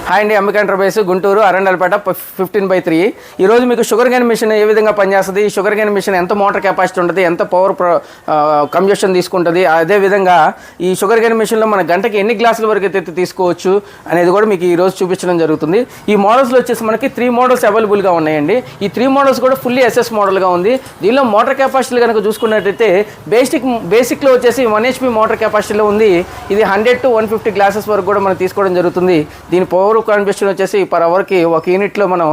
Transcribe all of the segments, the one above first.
Hi అండి, Ambika enterprises Guntur Arundelpet 15/3. ఈరోజు మీకు షుగర్ కేన్ మిషన్ ఏ విధంగా పనిచేస్తుంది, ఈ షుగర్ కేన్ మిషన్ ఎంత మోటార్ కెపాసిటీ ఉంటుంది, ఎంత పవర్ కంజెషన్ తీసుకుంటుంది, అదేవిధంగా ఈ షుగర్ కేన్ మిషన్లో మన గంటకి ఎన్ని గ్లాసుల వరకు అయితే తీసుకోవచ్చు అనేది కూడా మీకు ఈరోజు చూపించడం జరుగుతుంది. ఈ మోడల్స్లో వచ్చేసి మనకి 3 మోడల్స్ అవైలబుల్గా ఉన్నాయండి. ఈ 3 మోడల్స్ కూడా ఫుల్లీ ఎస్ఎస్ మోడల్గా ఉంది. దీనిలో మోటార్ కెపాసిటీలు కనుక చూసుకున్నట్టయితే బేసిక్లో వచ్చేసి 1 HP మోటార్ కెపాసిటీలో ఉంది. ఇది 100 to 150 గ్లాసెస్ వరకు కూడా మనం తీసుకోవడం జరుగుతుంది. దీని పవర్ కంజెషన్ వచ్చేసి పర్ అవర్కి 1 యూనిట్లో మనం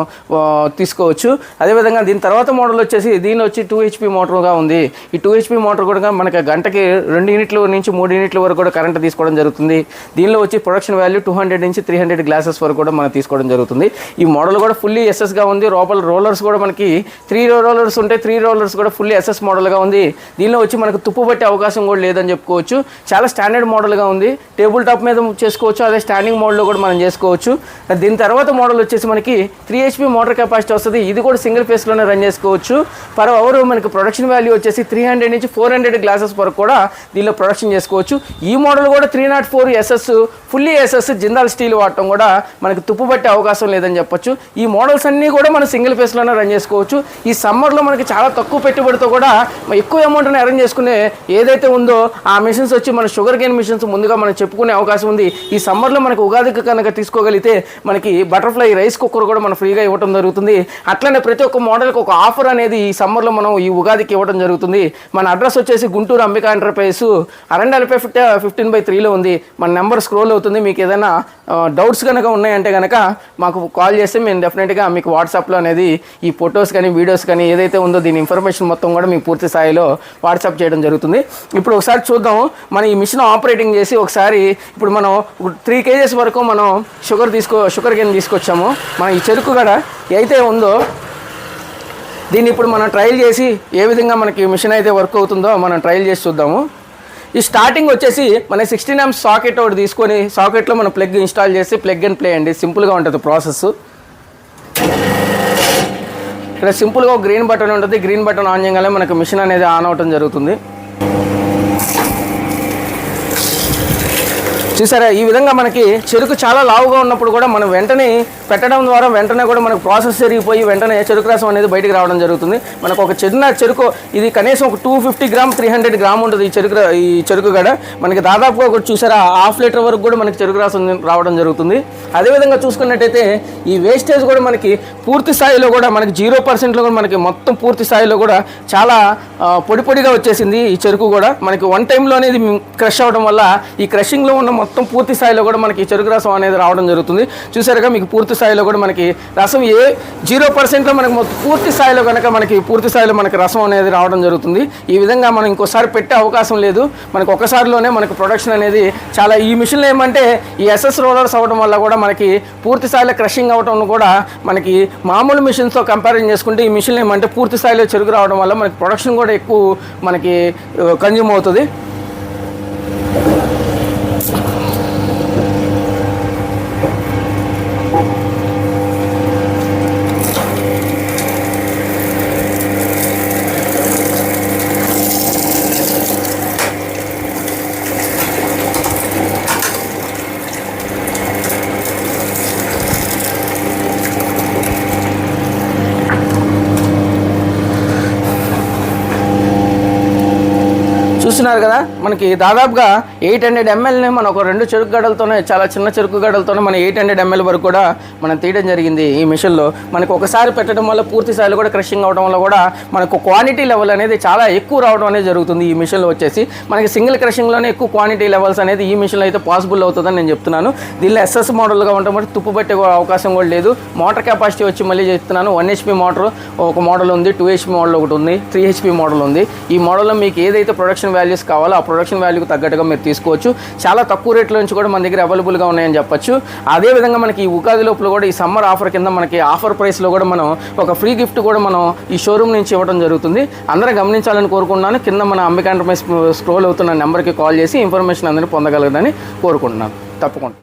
తీసుకోవచ్చు. అదేవిధంగా దీని తర్వాత మోడల్ వచ్చేసి దీని వచ్చి 2 HP మోటార్గా ఉంది. ఈ 2 HP మోటార్ కూడా మనకి గంటకి 2 యూనిట్ల నుంచి 3 యూనిట్ల వరకు కూడా కరెంట్ తీసుకోవడం జరుగుతుంది. దీనిలో వచ్చి ప్రొడక్షన్ వాల్యూ 200 నుంచి 300 గ్లాసెస్ వరకు కూడా మనం తీసుకోవడం జరుగుతుంది. ఈ మోడల్ కూడా ఫుల్లీ ఎస్ఎస్గా ఉంది. లోపల రోలర్స్ కూడా మనకి 3 రోలర్స్ ఉంటాయి. 3 రోలర్స్ కూడా ఫుల్లీ ఎస్ఎస్ మోడల్గా ఉంది. దీనిలో వచ్చి మనకు తుప్పు పట్టే అవకాశం కూడా లేదని చెప్పుకోవచ్చు. చాలా స్టాండర్డ్ మోడల్గా ఉంది. టేబుల్ టాప్ మీద చేసుకోవచ్చు, అదే స్టాండింగ్ మోడ్లో కూడా మనం చేసుకోవచ్చు. దీని తర్వాత మోడల్ వచ్చేసి మనకి 3 HP మోటార్ కెపాసిటీ వస్తుంది. ఇది కూడా సింగిల్ ఫేస్లోనే రన్ చేసుకోవచ్చు. పర్ అవర్ మనకి ప్రొడక్షన్ వాల్యూ వచ్చేసి 300 నుంచి 400 గ్లాసెస్ వరకు కూడా దీనిలో ప్రొడక్షన్ చేసుకోవచ్చు. ఈ మోడల్ కూడా 304 SS fully SS Jindal steel వాడటం కూడా మనకి తుప్పు పట్టే అవకాశం లేదని చెప్పొచ్చు. ఈ మోడల్స్ అన్నీ కూడా మనం సింగిల్ ఫేస్లోనే రన్ చేసుకోవచ్చు. ఈ సమ్మర్లో మనకి చాలా తక్కువ పెట్టుబడితో కూడా ఎక్కువ అమౌంట్ని అరేంజ్ చేసుకునే ఏదైతే ఉందో ఆ మిషన్స్ వచ్చి మన షుగర్ కేన్ మిషన్స్ ముందుగా మనం చెప్పుకునే అవకాశం ఉంది. ఈ సమ్మర్లో మనకు ఉగాదికి కనుక తీసుకోగలిగితే మనకి బటర్ఫ్లై రైస్ కుక్కర్ కూడా మనం ఫ్రీగా ఇవ్వడం జరుగుతుంది. అట్లనే ప్రతి ఒక్క మోడల్కి ఒక ఆఫర్ అనేది ఈ సమ్మర్లో మనం ఈ ఉగాదికి ఇవ్వడం జరుగుతుంది. మన అడ్రస్ వచ్చేసి గుంటూరు అంబికా ఎంటర్ప్రైజెస్ అరండల్పేట 15/3లో ఉంది. మన నెంబర్ స్క్రోల్ అవుతుంది. మీకు ఏదైనా డౌట్స్ కనుక ఉన్నాయంటే కనుక మాకు కాల్ చేస్తే మేము డెఫినెట్గా మీకు వాట్సాప్లో అనేది ఈ ఫొటోస్ కానీ వీడియోస్ కానీ ఏదైతే ఉందో దీని ఇన్ఫర్మేషన్ మొత్తం కూడా మీకు పూర్తి స్థాయిలో వాట్సాప్ చేయడం జరుగుతుంది. ఇప్పుడు ఒకసారి చూద్దాం. మనం ఈ మిషన్ ఆపరేటింగ్ చేసి ఒకసారి ఇప్పుడు మనం 3 kgs వరకు మనం షుగర్ కేన్ తీసుకొచ్చాము. మనం ఈ చెరుకు గడ అయితే ఉందో దీన్ని ఇప్పుడు మనం ట్రయల్ చేసి ఏ విధంగా మనకి మిషన్ అయితే వర్క్ అవుతుందో మనం ట్రయల్ చేసి చూద్దాము. ఈ స్టార్టింగ్ వచ్చేసి మన 16 amps సాకెట్ ఒకటి తీసుకొని సాకెట్లో మనం ప్లగ్ ఇన్స్టాల్ చేసి ప్లగ్ అండ్ ప్లే అండి. సింపుల్గా ఉంటుంది ప్రాసెస్. ఇక్కడ సింపుల్గా గ్రీన్ బటన్ ఉంటుంది. గ్రీన్ బటన్ ఆన్ చేయగానే మనకు మిషన్ అనేది ఆన్ అవటం జరుగుతుంది. చూసారా, ఈ విధంగా మనకి చెరుకు చాలా లావుగా ఉన్నప్పుడు కూడా మనం వెంటనే పెట్టడం ద్వారా వెంటనే కూడా మనకు ప్రాసెస్ జరిగిపోయి వెంటనే చెరుకు రసం అనేది బయటికి రావడం జరుగుతుంది. మనకు ఒక చిన్న చెరుకు ఇది కనీసం ఒక 250 గ్రామ్ 300 గ్రామ్ ఉంటుంది ఈ చెరుకు గడ. మనకి దాదాపుగా కూడా చూసారా 1/2 లీటర్ వరకు కూడా మనకి చెరుకు రసం రావడం జరుగుతుంది. అదేవిధంగా చూసుకున్నట్టయితే ఈ వేస్టేజ్ కూడా మనకి పూర్తి స్థాయిలో కూడా మనకి 0%లో కూడా మనకి మొత్తం పూర్తి స్థాయిలో కూడా చాలా పొడిగా వచ్చేసింది. ఈ చెరుకు కూడా మనకి 1 టైంలోనే ఇది క్రష్ అవ్వడం వల్ల ఈ క్రషింగ్లో ఉన్న మొత్తం పూర్తి స్థాయిలో కూడా మనకి చెరుకు రసం అనేది రావడం జరుగుతుంది. చూసారుగా మీకు పూర్తి స్థాయిలో కూడా మనకి రసం 0%లో మనకి పూర్తి స్థాయిలో కనుక మనకి పూర్తి స్థాయిలో మనకి రసం అనేది రావడం జరుగుతుంది. ఈ విధంగా మనం ఇంకోసారి పెట్టే అవకాశం లేదు. మనకు ఒకసారిలోనే మనకి ప్రొడక్షన్ అనేది చాలా ఈ మిషన్లో ఏమంటే ఈ ఎస్ఎస్ రోలర్స్ అవ్వడం వల్ల కూడా మనకి పూర్తి స్థాయిలో క్రషింగ్ అవ్వడం కూడా మనకి మామూలు మిషన్స్తో కంపారిజన్ చేసుకుంటే ఈ మిషన్లు ఏమంటే పూర్తి స్థాయిలో చెరుకు రావడం వల్ల మనకి ప్రొడక్షన్ కూడా ఎక్కువ మనకి కన్జ్యూమ్ అవుతుంది. చూస్తున్నారు కదా, మనకి దాదాపుగా 800 mlని మనం ఒక 2 చెరుకు గడలతోనే చాలా చిన్న చెరుకు గడలతోనే మనం 800 ml వరకు కూడా మనం తీయడం జరిగింది ఈ మిషన్లో. మనకు ఒకసారి పెట్టడం వల్ల పూర్తి స్థాయిలో కూడా క్రషింగ్ అవడం వల్ల కూడా మనకు క్వాంటిటీ లెవెల్ అనేది చాలా ఎక్కువ రావడం అనేది జరుగుతుంది. ఈ మిషన్లో వచ్చేసి మనకి సింగిల్ క్రషింగ్లోనే ఎక్కువ క్వాంటిటీ లెవెల్స్ అనేది ఈ మిషన్లో అయితే పాసిబుల్ అవుతుందని నేను చెప్తున్నాను. దీనిలో ఎస్ఎస్ మోడల్గా ఉండడం బట్టి తుప్పు పట్టే అవకాశం కూడా లేదు. మోటార్ కెపాసిటీ వచ్చి మళ్ళీ చెప్తున్నాను 1 HP మోటార్ ఒక మోడల్ ఉంది, 2 HP మోడల్ ఒకటి ఉంది, 3 HP మోడల్ ఉంది. ఈ మోడల్లో మీకు ఏదైతే ప్రొడక్షన్ వాల్యూస్ కావాలో ఆ ప్రొడక్షన్ వాల్యూకి తగ్గట్టుగా మీరు తీసుకోవచ్చు. చాలా తక్కువ రేట్లో నుంచి కూడా మన దగ్గర అవైలబుల్గా ఉన్నాయని చెప్పొచ్చు. అదేవిధంగా మనకి ఈ ఉగాది లోపల కూడా ఈ సమ్మర్ ఆఫర్ కింద మనకి ఆఫర్ ప్రైస్లో కూడా మనం ఒక ఫ్రీ గిఫ్ట్ కూడా మనం ఈ షోరూమ్ నుంచి ఇవ్వడం జరుగుతుంది. అందరూ గమనించాలని కోరుకుంటున్నాను. కింద మన అంబికా ఎంటర్ప్రైజెస్ స్క్రోల్ అవుతున్న నెంబర్కి కాల్ చేసి ఇన్ఫర్మేషన్ అందరినీ పొందగలరని కోరుకుంటున్నాను. తప్పకుండా.